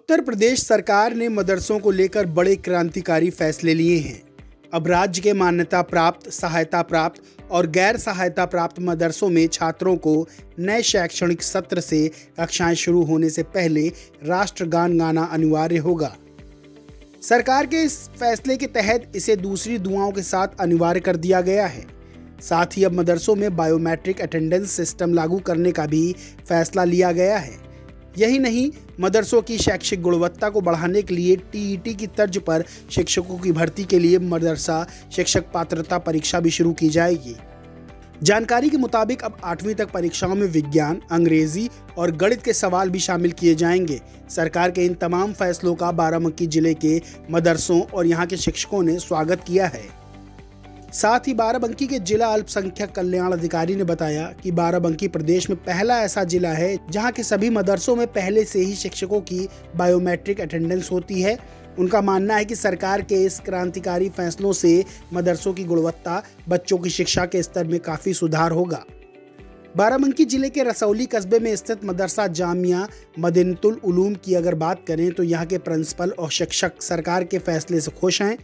उत्तर प्रदेश सरकार ने मदरसों को लेकर बड़े क्रांतिकारी फैसले लिए हैं। अब राज्य के मान्यता प्राप्त, सहायता प्राप्त और गैर सहायता प्राप्त मदरसों में छात्रों को नए शैक्षणिक सत्र से कक्षाएं शुरू होने से पहले राष्ट्रगान गाना अनिवार्य होगा। सरकार के इस फैसले के तहत इसे दूसरी दुआओं के साथ अनिवार्य कर दिया गया है। साथ ही अब मदरसों में बायोमेट्रिक अटेंडेंस सिस्टम लागू करने का भी फैसला लिया गया है। यही नहीं, मदरसों की शैक्षिक गुणवत्ता को बढ़ाने के लिए टीईटी की तर्ज पर शिक्षकों की भर्ती के लिए मदरसा शिक्षक पात्रता परीक्षा भी शुरू की जाएगी। जानकारी के मुताबिक अब 8वीं तक परीक्षाओं में विज्ञान, अंग्रेजी और गणित के सवाल भी शामिल किए जाएंगे। सरकार के इन तमाम फैसलों का बाराबंकी जिले के मदरसों और यहाँ के शिक्षकों ने स्वागत किया है। साथ ही बाराबंकी के जिला अल्पसंख्यक कल्याण अधिकारी ने बताया कि बाराबंकी प्रदेश में पहला ऐसा जिला है जहां के सभी मदरसों में पहले से ही शिक्षकों की बायोमेट्रिक अटेंडेंस होती है। उनका मानना है कि सरकार के इस क्रांतिकारी फैसलों से मदरसों की गुणवत्ता, बच्चों की शिक्षा के स्तर में काफी सुधार होगा। बाराबंकी जिले के रसौली कस्बे में स्थित मदरसा जामिया मदीनतुल उलूम की अगर बात करें तो यहाँ के प्रिंसिपल और शिक्षक सरकार के फैसले से खुश हैं।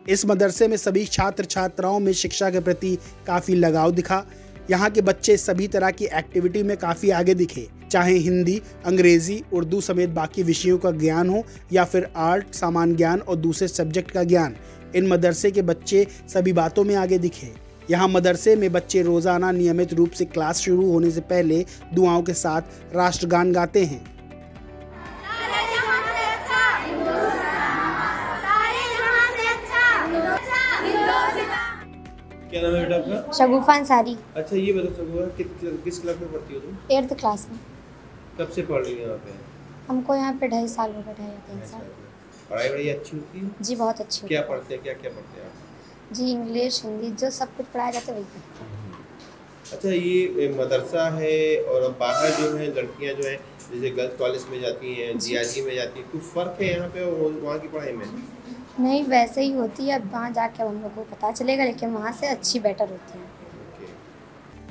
इस मदरसे में सभी छात्र छात्राओं में शिक्षा के प्रति काफ़ी लगाव दिखा। यहाँ के बच्चे सभी तरह की एक्टिविटी में काफ़ी आगे दिखे, चाहे हिंदी, अंग्रेज़ी, उर्दू समेत बाकी विषयों का ज्ञान हो या फिर आर्ट, सामान्य ज्ञान और दूसरे सब्जेक्ट का ज्ञान। इन मदरसे के बच्चे सभी बातों में आगे दिखे। यहाँ मदरसे में बच्चे रोज़ाना नियमित रूप से क्लास शुरू होने से पहले दुआओं के साथ राष्ट्रगान गाते हैं। क्या नाम है बेटा आपका? शगुफा अंसारी। अच्छा, ये बताओ शगुफा, किस क्लास में पढ़ती हो तुम? 8th क्लास में। कब से पढ़ रही हो यहाँ पे? हमको यहाँ पे 2.5 साल हो गए, 2.5 3 साल। पढ़ाई बड़ी अच्छी होती है? जी बहुत अच्छी। क्या पढ़ते हैं, क्या क्या पढ़ते हैं आप? जी इंग्लिश, हिंदी, जो सब कुछ पढ़ाया जाता है वही पढ़ते हैं। अच्छा, ये मदरसा है और बाहर जो है लड़कियाँ जो है जैसे गर्ल्स कॉलेज में जाती हैं, जीआरजी में जाती हैं, कुछ फ़र्क है यहाँ पे और वहाँ की पढ़ाई में? नहीं, वैसे ही होती है। अब वहाँ जाके उन लोगों को पता चलेगा, लेकिन वहाँ से अच्छी बेटर होती है।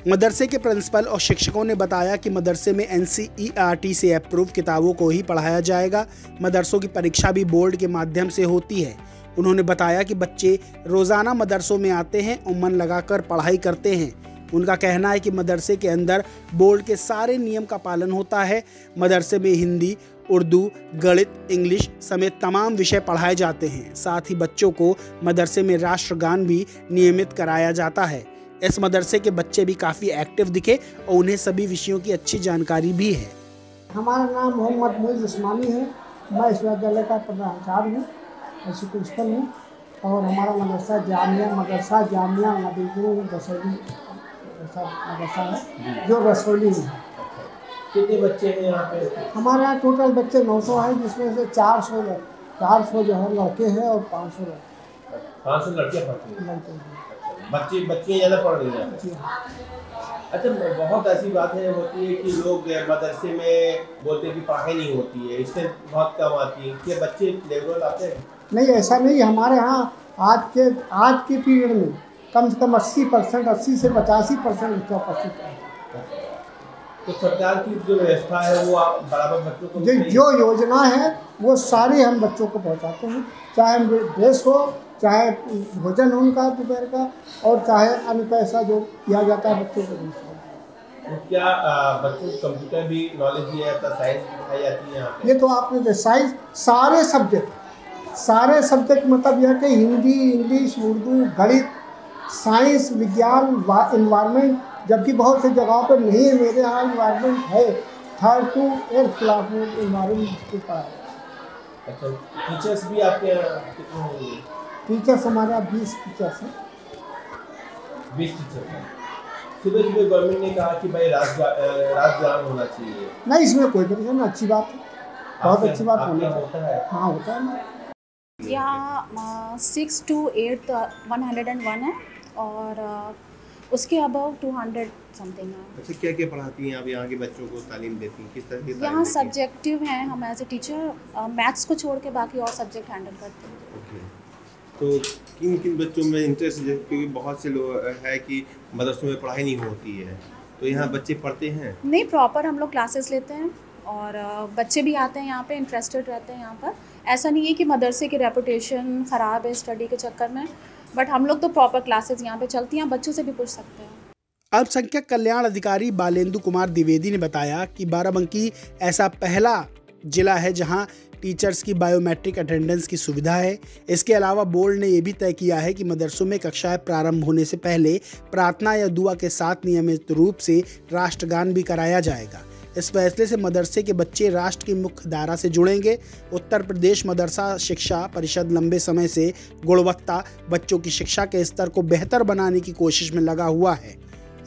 मदरसे के प्रिंसिपल और शिक्षकों ने बताया कि मदरसे में NCERT से अप्रूव किताबों को ही पढ़ाया जाएगा। मदरसों की परीक्षा भी बोर्ड के माध्यम से होती है। उन्होंने बताया कि बच्चे रोज़ाना मदरसों में आते हैं और मन लगाकर पढ़ाई करते हैं। उनका कहना है कि मदरसे के अंदर बोर्ड के सारे नियम का पालन होता है। मदरसे में हिंदी, उर्दू, गणित, इंग्लिश समेत तमाम विषय पढ़ाए जाते हैं। साथ ही बच्चों को मदरसे में राष्ट्रगान भी नियमित कराया जाता है। इस मदरसे के बच्चे भी काफ़ी एक्टिव दिखे और उन्हें सभी विषयों की अच्छी जानकारी भी है। हमारा नाम मोहम्मद मुइज़ उस्मानी है। मैं इस विद्यालय का प्रधानाचार्य हूँ, ऐसी प्रिंसिपल हूँ। और हमारा मदरसा जामिया मदीनतुल रसौली मदरसा है जो रसौली में है। कितने बच्चे हैं यहाँ पे? हमारे यहाँ टोटल बच्चे 900 हैं, जिसमें से 400 जो है लड़के हैं और 500 लड़कियाँ पढ़ती हैं। बच्चियाँ ज़्यादा पढ़ रही हैं? जी। अच्छा, बहुत ऐसी बातें होती है कि लोग मदरसे में बोलते हैं कि पढ़ाई नहीं होती है, इससे बहुत कम आती है। क्या बच्चे रेगुलर आते हैं? नहीं, ऐसा नहीं। हमारे यहाँ आज के पीरियड में कम से कम 80% 80 से 85% बच्चा उपस्थित है। तो सरकार की जो व्यवस्था है वो आप बराबर बच्चों को जो योजना है वो सारी हम बच्चों को पहुंचाते हैं, चाहे ड्रेस हो, चाहे भोजन हो उनका दोपहर का, और चाहे अन्य पैसा जो दिया जाता है बच्चों को। तो क्या बच्चों को कंप्यूटर भी नॉलेज दिया जाता है, साइंस सिखाई जाती है यहाँ पे? ये तो आपने साइंस सारे सब्जेक्ट मतलब यह कि हिंदी, इंग्लिश, उर्दू, गणित, साइंस, विज्ञान, इन्वायरमेंट, जबकि बहुत सी जगहों पर नहीं है। मेरे यहाँ इन्वायरमेंट है, 3rd to 8th क्लास में इन्वायरमेंट के पास। अच्छा, टीचर्स भी आपके यहाँ कितने होंगे? टीचर्स हमारे यहाँ 20 टीचर्स हैं। 20 टीचर्स हैं। सुबह गवर्नमेंट ने कहा कि भाई राष्ट्रगान होना चाहिए। नहीं, इसमें कोई परेशानी, अच्छी बात है, बहुत अच्छी बात होनी है। हाँ, होता है ना। यहाँ 6 to 8 101 है और उसके अबव 200 समथिंग है। अच्छा, क्या क्या पढ़ाती हैं आप यहाँ के बच्चों को, तालीम देती हैं, किस तरह की? यहाँ सब्जेक्टिव हैं, हम एज ए टीचर मैथ्स को छोड़ के बाकी और सब्जेक्ट हैंडल करते हैं। ओके, तो किन बच्चों में इंटरेस्ट है? क्योंकि बहुत से लोग है कि मदरसों में पढ़ाई नहीं होती है, तो यहाँ बच्चे पढ़ते हैं? नहीं, प्रॉपर हम लोग क्लासेस लेते हैं और बच्चे भी आते हैं यहाँ पे, इंटरेस्टेड रहते हैं यहाँ पर। ऐसा नहीं है कि मदरसे की रेपुटेशन ख़राब है स्टडी के चक्कर में, बट हम लोग तो प्रॉपर क्लासेस यहाँ पे चलती हैं, बच्चों से भी पूछ सकते हैं। अल्पसंख्यक कल्याण अधिकारी बालेंदु कुमार द्विवेदी ने बताया कि बाराबंकी ऐसा पहला जिला है जहां टीचर्स की बायोमेट्रिक अटेंडेंस की सुविधा है। इसके अलावा बोर्ड ने यह भी तय किया है कि मदरसों में कक्षाएं प्रारंभ होने से पहले प्रार्थना या दुआ के साथ नियमित रूप से राष्ट्रगान भी कराया जाएगा। इस फैसले से मदरसे के बच्चे राष्ट्र की मुख्य धारा से जुड़ेंगे। उत्तर प्रदेश मदरसा शिक्षा परिषद लंबे समय से गुणवत्ता, बच्चों की शिक्षा के स्तर को बेहतर बनाने की कोशिश में लगा हुआ है।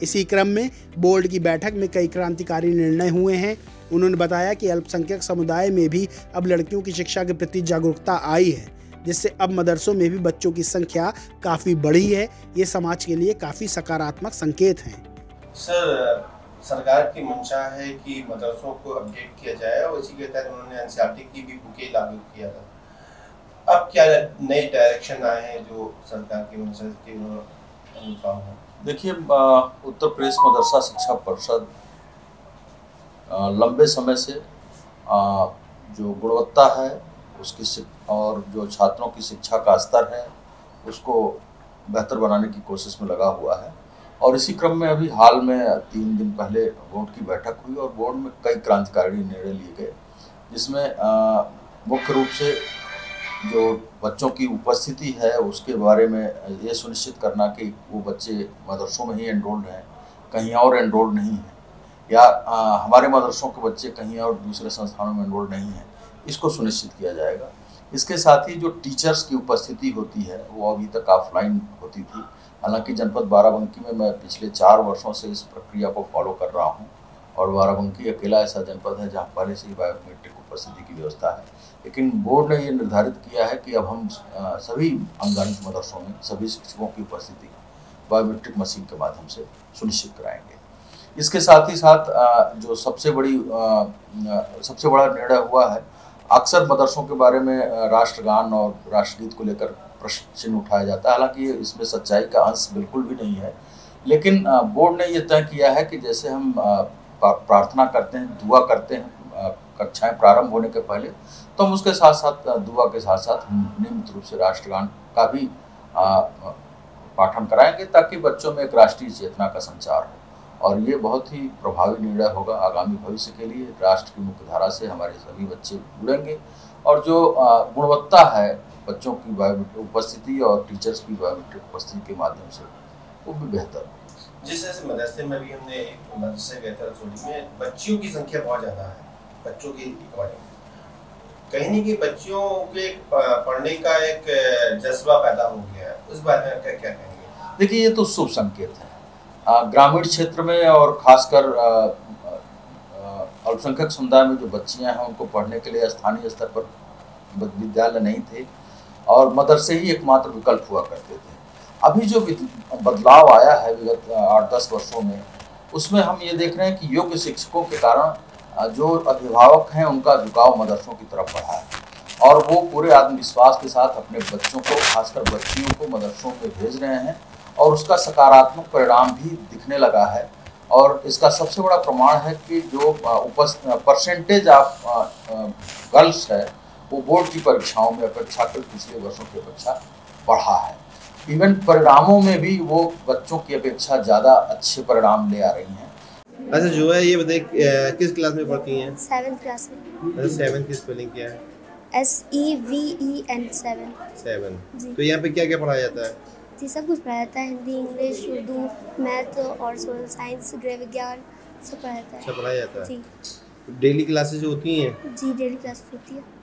इसी क्रम में बोर्ड की बैठक में कई क्रांतिकारी निर्णय हुए हैं। उन्होंने बताया कि अल्पसंख्यक समुदाय में भी अब लड़कियों की शिक्षा के प्रति जागरूकता आई है, जिससे अब मदरसों में भी बच्चों की संख्या काफ़ी बढ़ी है। ये समाज के लिए काफ़ी सकारात्मक संकेत हैं। सर, सरकार की मंशा है कि मदरसों को अपडेट किया जाए और इसी के तहत उन्होंने एनसीईआरटी की भी बुकें लागू किया था। अब क्या नए डायरेक्शन आए हैं जो सरकार की मंशा के अनुसार है? देखिए, उत्तर प्रदेश मदरसा शिक्षा परिषद लंबे समय से जो गुणवत्ता है उसकी और जो छात्रों की शिक्षा का स्तर है उसको बेहतर बनाने की कोशिश में लगा हुआ है। और इसी क्रम में अभी हाल में 3 दिन पहले बोर्ड की बैठक हुई और बोर्ड में कई क्रांतिकारी निर्णय लिए गए, जिसमें मुख्य रूप से जो बच्चों की उपस्थिति है उसके बारे में ये सुनिश्चित करना कि वो बच्चे मदरसों में ही एनरोल्ड हैं, कहीं और एनरोल्ड नहीं हैं, या हमारे मदरसों के बच्चे कहीं और दूसरे संस्थानों में एनरोल्ड नहीं हैं, इसको सुनिश्चित किया जाएगा। इसके साथ ही जो टीचर्स की उपस्थिति होती है वो अभी तक ऑफलाइन होती थी। हालांकि जनपद बाराबंकी में मैं पिछले 4 वर्षों से इस प्रक्रिया को फॉलो कर रहा हूं और बाराबंकी अकेला ऐसा जनपद है जहां पहले से ही बायोमेट्रिक उपस्थिति की व्यवस्था है। लेकिन बोर्ड ने ये निर्धारित किया है कि अब हम सभी अनुदानित मदरसों में सभी शिक्षकों की उपस्थिति बायोमेट्रिक मशीन के माध्यम से सुनिश्चित कराएंगे। इसके साथ ही साथ जो सबसे बड़ा निर्णय हुआ है, अक्सर मदरसों के बारे में राष्ट्रगान और राष्ट्रगीत को लेकर प्रश्न चिन्ह उठाया जाता है। हालांकि इसमें सच्चाई का अंश बिल्कुल भी नहीं है, लेकिन बोर्ड ने ये तय किया है कि जैसे हम प्रार्थना करते हैं, दुआ करते हैं कक्षाएं प्रारंभ होने के पहले, तो हम उसके साथ साथ दुआ के साथ साथ नियमित रूप से राष्ट्रगान का भी पाठन कराएंगे ताकि बच्चों में एक राष्ट्रीय चेतना का संचार हो। और ये बहुत ही प्रभावी निर्णय होगा आगामी भविष्य के लिए। राष्ट्र की मुख्य धारा से हमारे सभी बच्चे जुड़ेंगे और जो गुणवत्ता है बच्चों की बायोमेट्रिक उपस्थिति और टीचर्स की बायोमेट्रिक उपस्थिति के माध्यम से वो भी बेहतर हो। जिस तरह से मदरसे में भी हमने मदरसे गए थे रसोली में, बच्चियों की संख्या बहुत ज़्यादा है। बच्चों की अकॉर्डिंग कहीं नहीं कि बच्चियों के पढ़ने का एक जज्बा पैदा हो गया है, उस बारे में क्या कहेंगे? देखिए, ये तो शुभ संकेत है। ग्रामीण क्षेत्र में और खासकर अल्पसंख्यक समुदाय में जो बच्चियां हैं उनको पढ़ने के लिए स्थानीय स्तर पर विद्यालय नहीं थे और मदरसे ही एकमात्र विकल्प हुआ करते थे। अभी जो बदलाव आया है विगत 8-10 वर्षों में, उसमें हम ये देख रहे हैं कि योग्य शिक्षकों के कारण जो अभिभावक हैं उनका झुकाव मदरसों की तरफ बढ़ा है और वो पूरे आत्मविश्वास के साथ अपने बच्चों को, खासकर बच्चियों को मदरसों में भेज रहे हैं और उसका सकारात्मक परिणाम भी दिखने लगा है। और इसका सबसे बड़ा प्रमाण है कि जो परसेंटेज ऑफ गर्ल्स है वो बोर्ड की परीक्षाओं में अपेक्षाकृत पिछले वर्षों की अपेक्षा बढ़ा है। इवन परिणामों में भी वो बच्चों की अपेक्षा ज़्यादा अच्छे परिणाम ले आ रही हैं। अच्छा, जो है ये बताइए किस क्लास में पढ़ती हैं? 7th क्लास में। अच्छा, 7 की स्पेलिंग क्या है? SEVEN 7। जी। तो यहाँ पे क्या क्या पढ़ाया जाता है? जी, सब कुछ पढ़ाया जाता है। हिंदी, इंग्लिश, उर्दू, मैथ और सोशल साइंस, गृह विज्ञान सब पढ़ाया जाता है। सब पढ़ाया जाता है जी। डेली क्लासेज होती हैं? जी, डेली क्लासेस होती है।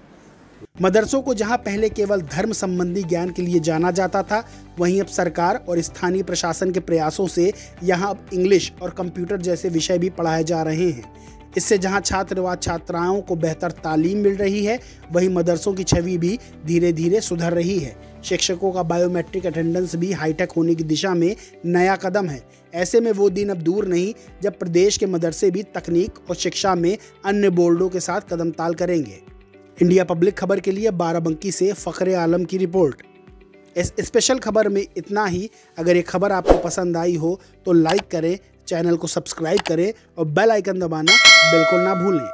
मदरसों को जहां पहले केवल धर्म संबंधी ज्ञान के लिए जाना जाता था, वहीं अब सरकार और स्थानीय प्रशासन के प्रयासों से यहां अब इंग्लिश और कंप्यूटर जैसे विषय भी पढ़ाए जा रहे हैं। इससे जहां छात्र व छात्राओं को बेहतर तालीम मिल रही है, वहीं मदरसों की छवि भी धीरे धीरे सुधर रही है। शिक्षकों का बायोमेट्रिक अटेंडेंस भी हाईटेक होने की दिशा में नया कदम है। ऐसे में वो दिन अब दूर नहीं जब प्रदेश के मदरसे भी तकनीक और शिक्षा में अन्य बोर्डों के साथ कदम ताल करेंगे। इंडिया पब्लिक खबर के लिए बाराबंकी से फ़ख्र आलम की रिपोर्ट। इस स्पेशल खबर में इतना ही। अगर ये खबर आपको पसंद आई हो तो लाइक करें, चैनल को सब्सक्राइब करें और बेल आइकन दबाना बिल्कुल ना भूलें।